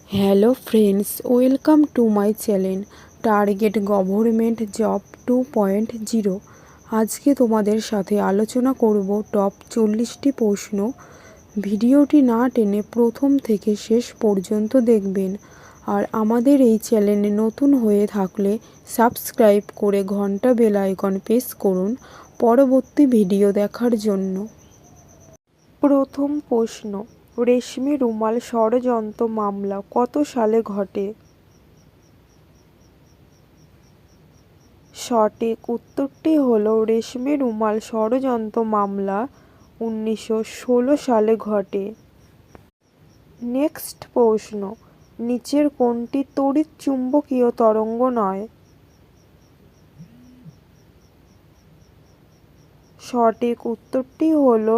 Hello friends, welcome to my channel target government job 2.0। আজকে তোমাদের সাথে আলোচনা করব টপ 40টি প্রশ্ন। ভিডিওটি না টেনে প্রথম থেকে শেষ পর্যন্ত দেখবেন। আর আমাদের এই চ্যানেলে নতুন হয়ে থাকলে সাবস্ক্রাইব করে ঘন্টা বেল আইকন প্রেস করুন পরবর্তী ভিডিও দেখার জন্য। প্রথম প্রশ্ন, রেশমি রুমাল ষড়যন্ত্র মামলা কত সালে ঘটে? সঠিক উত্তরটি হলো রেশমি রুমাল ষড়যন্ত্র মামলা 1916 সালে ঘটে। নেক্সট প্রশ্ন, নিচের কোনটি তড়িৎ চুম্বকীয় তরঙ্গ নয়? সঠিক উত্তরটি হলো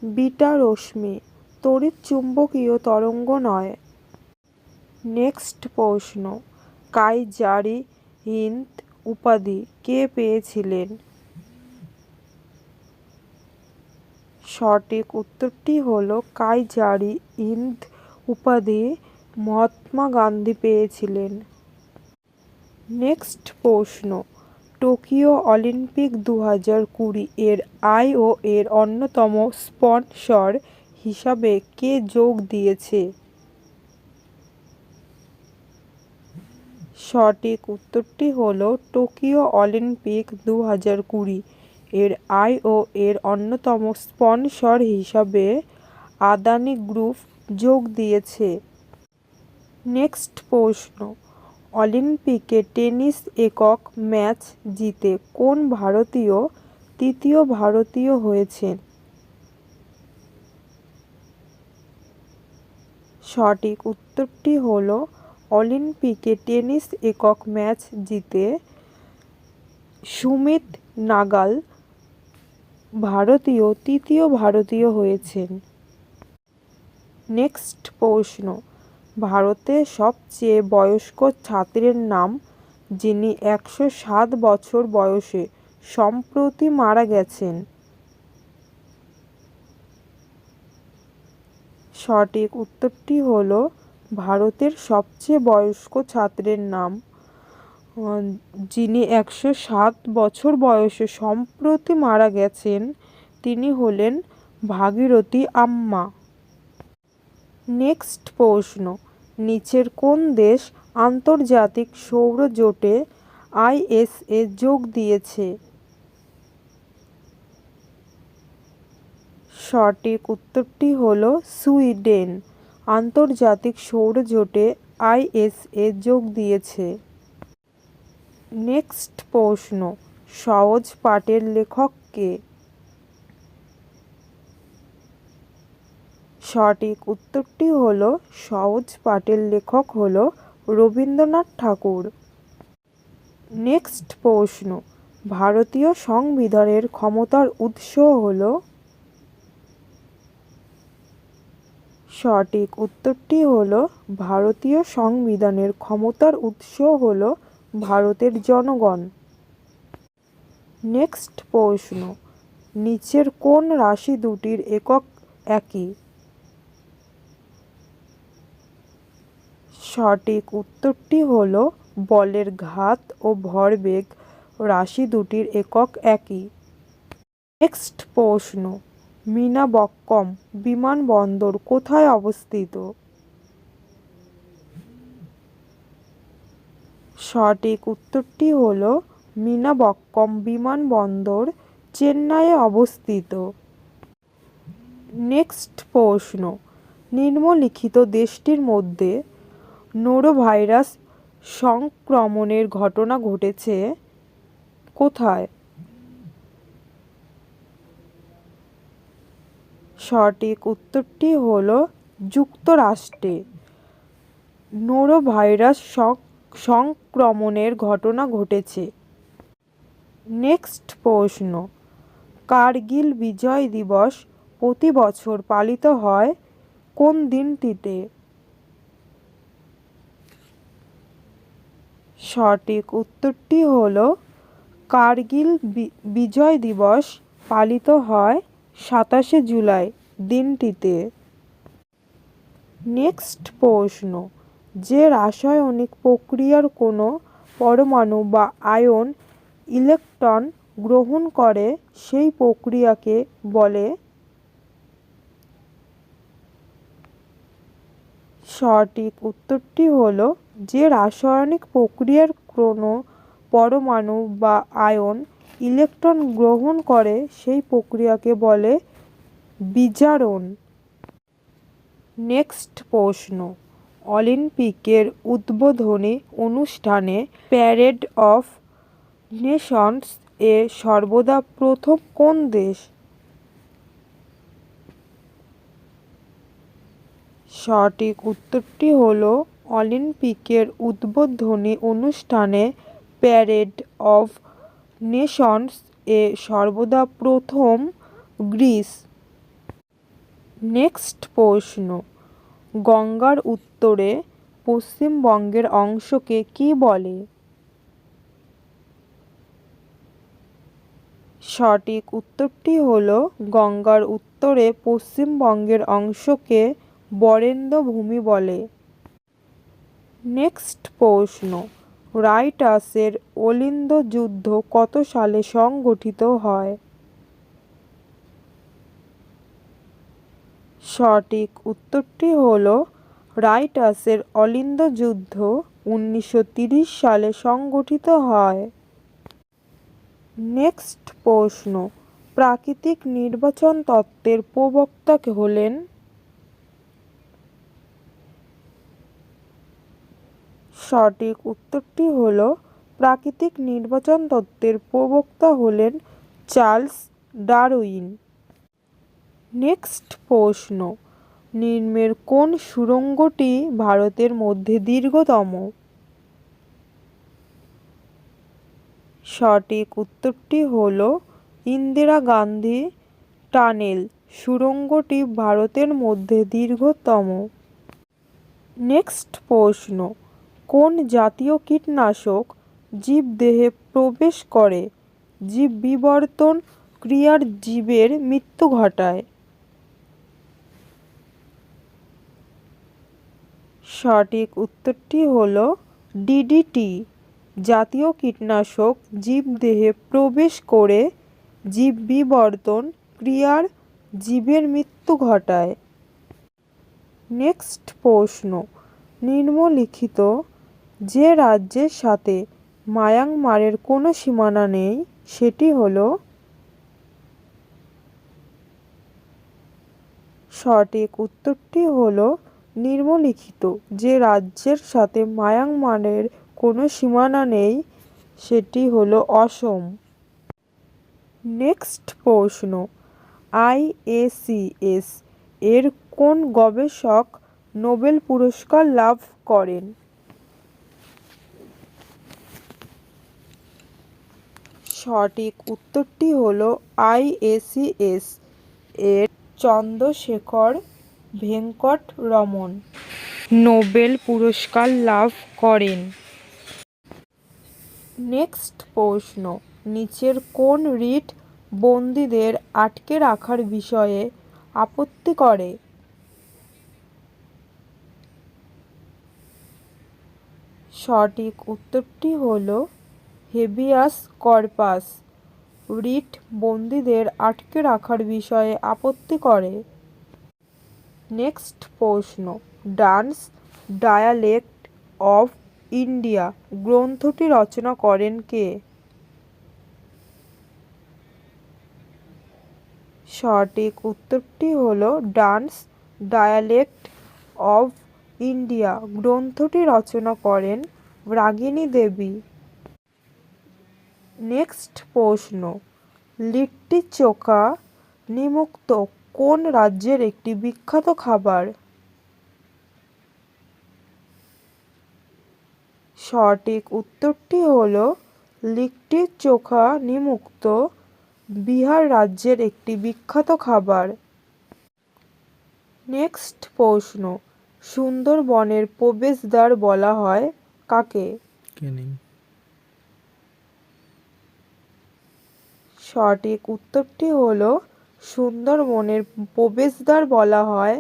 বিটা রশ্মি তড়িৎ চুম্বকীয় তরঙ্গ নয়। নেক্সট প্রশ্ন, কাইজারি হিন্দ উপাধি কে পেয়েছিলেন? সঠিক উত্তরটি হলো কাইজারি হিন্দ উপাধি মহাত্মা গান্ধী পেয়েছিলেন। নেক্সট প্রশ্ন, টোকিও অলিম্পিক 2020 এর আইও এর অন্যতম স্পন্সর হিসাবে কে যোগ দিয়েছে? সঠিক উত্তরটি হলো টোকিও অলিম্পিক 2020 এর আইও এর অন্যতম স্পন্সর হিসাবে আদানি গ্রুপ যোগ দিয়েছে। নেক্সট প্রশ্ন, অলিম্পিকে টেনিস একক ম্যাচ জিতে কোন ভারতীয় তৃতীয় ভারতীয় হয়েছেন? সঠিক উত্তরটি হলো অলিম্পিকে টেনিস একক ম্যাচ জিতে সুমিত নাগাল ভারতীয় তৃতীয় ভারতীয় হয়েছেন। নেক্সট প্রশ্ন, ভারতের সবচেয়ে বয়স্ক ছাত্রের নাম যিনি 107 বছর বয়সে সম্প্রতি মারা গেছেন? সঠিক উত্তরটি হলো ভারতের সবচেয়ে বয়স্ক ছাত্রের নাম যিনি 107 বছর বয়সে সম্প্রতি মারা গেছেন তিনি হলেন ভাগীরথী আম্মা। নেক্সট প্রশ্ন, নিচের কোন দেশ আন্তর্জাতিক সৌর জোটে আইএসএ যোগ দিয়েছে? সঠিক উত্তরটি হলো সুইডেন আন্তর্জাতিক সৌর জোটে আইএসএ যোগ দিয়েছে। নেক্সট প্রশ্ন, সহজ পাঠের লেখক কে? সঠিক উত্তরটি হলো সহজ পাঠের লেখক হলো রবীন্দ্রনাথ ঠাকুর। নেক্সট প্রশ্ন, ভারতীয় সংবিধানের ক্ষমতার উৎস হলো? সঠিক উত্তরটি হলো ভারতীয় সংবিধানের ক্ষমতার উৎস হলো ভারতের জনগণ। নেক্সট প্রশ্ন, নিচের কোন রাশি দুটির একক একই? সঠিক উত্তরটি হলো বলের ঘাত ও ভরবেগ রাশি দুটির একক একই। নেক্সট প্রশ্ন, মীনাবক্কম বিমানবন্দর কোথায় অবস্থিত? সঠিক উত্তরটি হলো মীনাবক্কম বিমানবন্দর চেন্নাইয়ে অবস্থিত। নেক্সট প্রশ্ন, নিম্নলিখিত দেশটির মধ্যে নোরোভাইরাস সংক্রমণের ঘটনা ঘটেছে কোথায়? সঠিক উত্তরটি হলো যুক্তরাষ্ট্রে নোরোভাইরাস সংক্রমণের ঘটনা ঘটেছে। নেক্সট প্রশ্ন, কার্গিল বিজয় দিবস প্রতি বছর পালিত হয় কোন দিনটিতে? সঠিক উত্তরটি হলো কার্গিল বিজয় দিবস পালিত হয় 27শে জুলাই দিনটিতে। নেক্সট প্রশ্ন, যে রাসায়নিক প্রক্রিয়ার কোনো পরমাণু বা আয়ন ইলেকট্রন গ্রহণ করে সেই প্রক্রিয়াকে বলে? সঠিক উত্তরটি হলো, যে রাসায়নিক প্রক্রিয়ার কোনো পরমাণু বা আয়ন ইলেকট্রন গ্রহণ করে সেই প্রক্রিয়াকে বলে বিজারণ। নেক্সট প্রশ্ন, অলিম্পিকের উদ্বোধনী অনুষ্ঠানে প্যারেড অফ নেশনস এ সর্বদা প্রথম কোন দেশ? সঠিক উত্তরটি হলো, অলিম্পিকের উদ্বোধনী অনুষ্ঠানে প্যারেড অফ নেশনস এ সর্বদা প্রথম গ্রিস। নেক্সট প্রশ্ন, গঙ্গার উত্তরে পশ্চিমবঙ্গের অংশকে কী বলে? সঠিক উত্তরটি হলো, গঙ্গার উত্তরে পশ্চিমবঙ্গের অংশকে বরেন্দ্র ভূমি বলে। নেক্সট প্রশ্ন, রাইটাসের অলিন্দ যুদ্ধ কত সালে সংগঠিত হয়? সঠিক উত্তরটি হলো, রাইটাসের অলিন্দ যুদ্ধ 1930 সালে সংগঠিত হয়। নেক্সট প্রশ্ন, প্রাকৃতিক নির্বাচন তত্ত্বের প্রবক্তা হলেন? সঠিক উত্তরটি হলো, প্রাকৃতিক নির্বাচন তত্ত্বের প্রবক্তা হলেন চার্লস ডারউইন। নেক্সট প্রশ্ন, নিম্নের কোন সুড়ঙ্গটি ভারতের মধ্যে দীর্ঘতম? সঠিক উত্তরটি হলো, ইন্দিরা গান্ধী টানেল সুড়ঙ্গটি ভারতের মধ্যে দীর্ঘতম। নেক্সট প্রশ্ন, কোন জাতীয় কীটনাশক জীবদেহে প্রবেশ করে জীব বিবর্তন ক্রিয়ার জীবের মৃত্যু ঘটায়? সঠিক উত্তরটি হলো ডিডিটি। জাতীয় কীটনাশক জীবদেহে প্রবেশ করে জীব বিবর্তন ক্রিয়ার জীবের মৃত্যু ঘটায়। নেক্সট প্রশ্ন, নিম্নলিখিত যে রাজ্যের সাথে মায়ানমারের কোনো সীমানা নেই সেটি হলো? সঠিক উত্তরটি হলো, নিম্নলিখিত যে রাজ্যের সাথে মায়ানমারের কোনো সীমানা নেই সেটি হলো অসম। নেক্সট প্রশ্ন, আইএসিএস এর কোন গবেষক নোবেল পুরস্কার লাভ করেন? সঠিক উত্তরটি হলো, আইএসিএস এর চন্দ্রশেখর ভেঙ্কট রমন নোবেল পুরস্কার লাভ করেন। নেক্সট প্রশ্ন, নিচের কোন রিট বন্দীদের আটকে রাখার বিষয়ে আপত্তি করে? সঠিক উত্তরটি হলো, হেবিয়াস কর্পাস রিট বন্দীদের আটকে রাখার বিষয়ে আপত্তি করে। নেক্সট প্রশ্ন, ডান্স ডায়ালেক্ট অফ ইন্ডিয়া গ্রন্থটি রচনা করেন কে? সঠিক উত্তরটি হলো, ডান্স ডায়ালেক্ট অফ ইন্ডিয়া গ্রন্থটি রচনা করেন রাগিনী দেবী। নেক্সট প্রশ্ন, লিট্টি চোখা নিমুক্ত কোন রাজ্যের একটি বিখ্যাত খাবার? সঠিক উত্তরটি হলো, লিট্টি চোখা নিমুক্ত বিহার রাজ্যের একটি বিখ্যাত খাবার। নেক্সট প্রশ্ন, সুন্দরবনের প্রবেশদ্বার বলা হয় কাকে? সঠিক উত্তরটি হলো, সুন্দরবনের প্রবেশদ্বার বলা হয়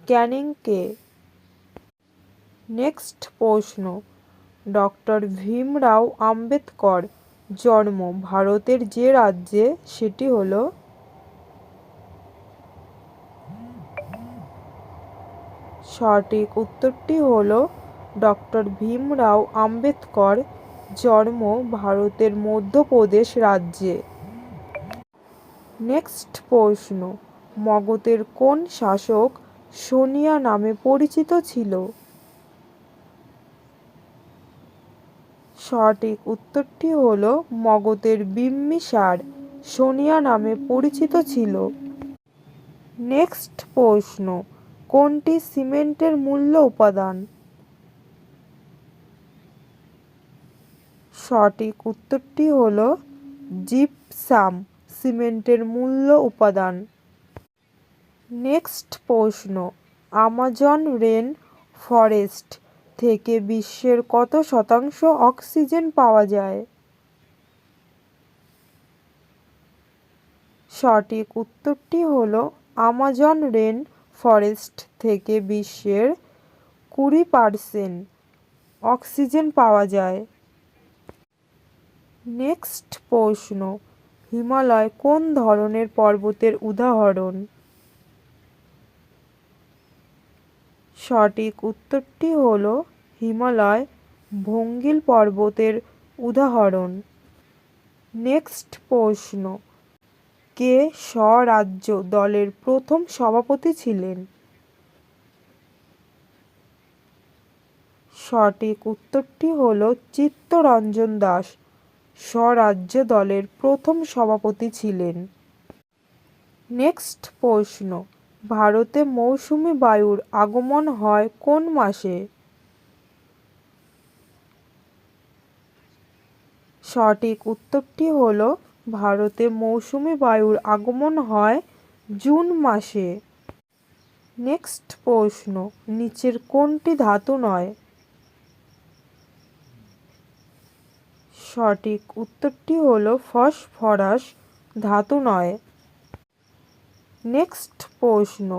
ক্যানিংকে। নেক্সট প্রশ্ন, ডক্টর ভীমরাও আম্বেদকর জন্ম ভারতের যে রাজ্যে সেটি হলো? সঠিক উত্তরটি হলো ডক্টর ভীমরাও আম্বেদকর জন্ম ভারতের মধ্যপ্রদেশ রাজ্যে। নেক্সট প্রশ্ন, মগধের কোন শাসক সোনিয়া নামে পরিচিত ছিল? সঠিক উত্তরটি হলো মগধের বিম্বিসার সোনিয়া নামে পরিচিত ছিল। নেক্সট প্রশ্ন, কোনটি সিমেন্টের মূল্য উপাদান? সঠিক উত্তরটি হলো জিপসাম সিমেন্টের মূল্য উপাদান। নেক্সট প্রশ্ন, আমাজন রেন ফরেস্ট থেকে বিশ্বের কত শতাংশ অক্সিজেন পাওয়া যায়? সঠিক উত্তরটি হলো আমাজন রেন ফরেস্ট থেকে বিশ্বের 20% অক্সিজেন পাওয়া যায়। নেক্সট প্রশ্ন, হিমালয় কোন ধরনের পর্বতের উদাহরণ? সঠিক উত্তরটি হলো হিমালয় ভঙ্গিল পর্বতের উদাহরণ। নেক্সট প্রশ্ন, কে স্বরাজ্য দলের প্রথম সভাপতি ছিলেন? সঠিক উত্তরটি হলো চিত্তরঞ্জন দাস স্বরাজ্য দলের প্রথম সভাপতি ছিলেন। নেক্সট প্রশ্ন, ভারতে মৌসুমী বায়ুর আগমন হয় কোন মাসে? সঠিক উত্তরটি হলো ভারতে মৌসুমী বায়ুর আগমন হয় জুন মাসে। নেক্সট প্রশ্ন, নিচের কোনটি ধাতু নয়? সঠিক উত্তরটি হলো ফসফরাস ধাতু নয়। নেক্সট প্রশ্ন,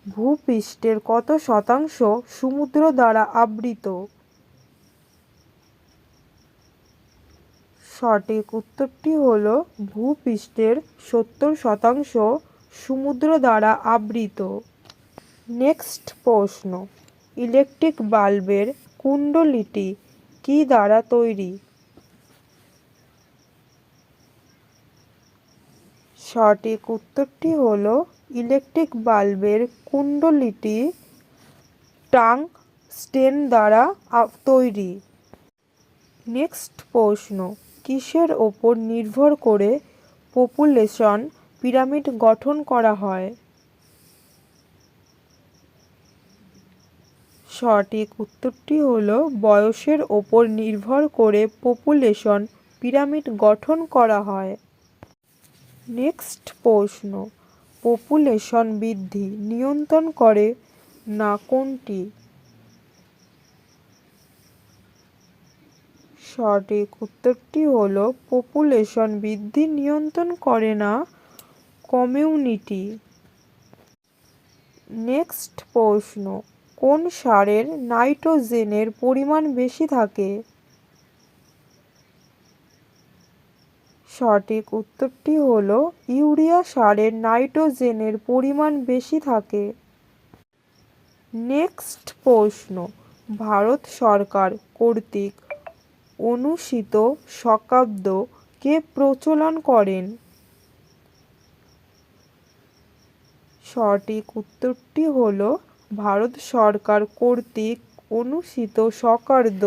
ভূপৃষ্ঠের কত শতাংশ সমুদ্র দ্বারা আবৃত? সঠিক উত্তরটি হলো ভূপৃষ্ঠের 70% সমুদ্র দ্বারা আবৃত। নেক্সট প্রশ্ন, ইলেকট্রিক বাল্বের কুণ্ডলীটি কী দ্বারা তৈরি? সঠিক উত্তরটি হলো ইলেকট্রিক বাল্বের কুণ্ডলীটি টাংস্টেন দ্বারা তৈরি। নেক্সট প্রশ্ন, কিসের ওপর নির্ভর করে পপুলেশন পিরামিড গঠন করা হয়? সঠিক উত্তরটি হলো বয়সের ওপর নির্ভর করে পপুলেশন পিরামিড গঠন করা হয়। নেক্সট প্রশ্ন, পপুলেশন বৃদ্ধি নিয়ন্ত্রণ করে না কোনটি? সঠিক উত্তরটি হলো পপুলেশন বৃদ্ধি নিয়ন্ত্রণ করে না কমিউনিটি। নেক্সট প্রশ্ন, কোন সারের নাইট্রোজেনের পরিমাণ বেশি থাকে? সঠিক উত্তরটি হলো ইউরিয়া সারের নাইট্রোজেনের পরিমাণ বেশি থাকে। নেক্সট প্রশ্ন, ভারত সরকার কর্তৃক অনুষ্ঠিত শকাব্দ কে প্রচলন করেন? সঠিক উত্তরটি হলো ভারত সরকার কর্তৃক অনুষ্ঠিত শকাব্দ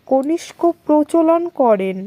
কনিষ্ক প্রচলন করেন।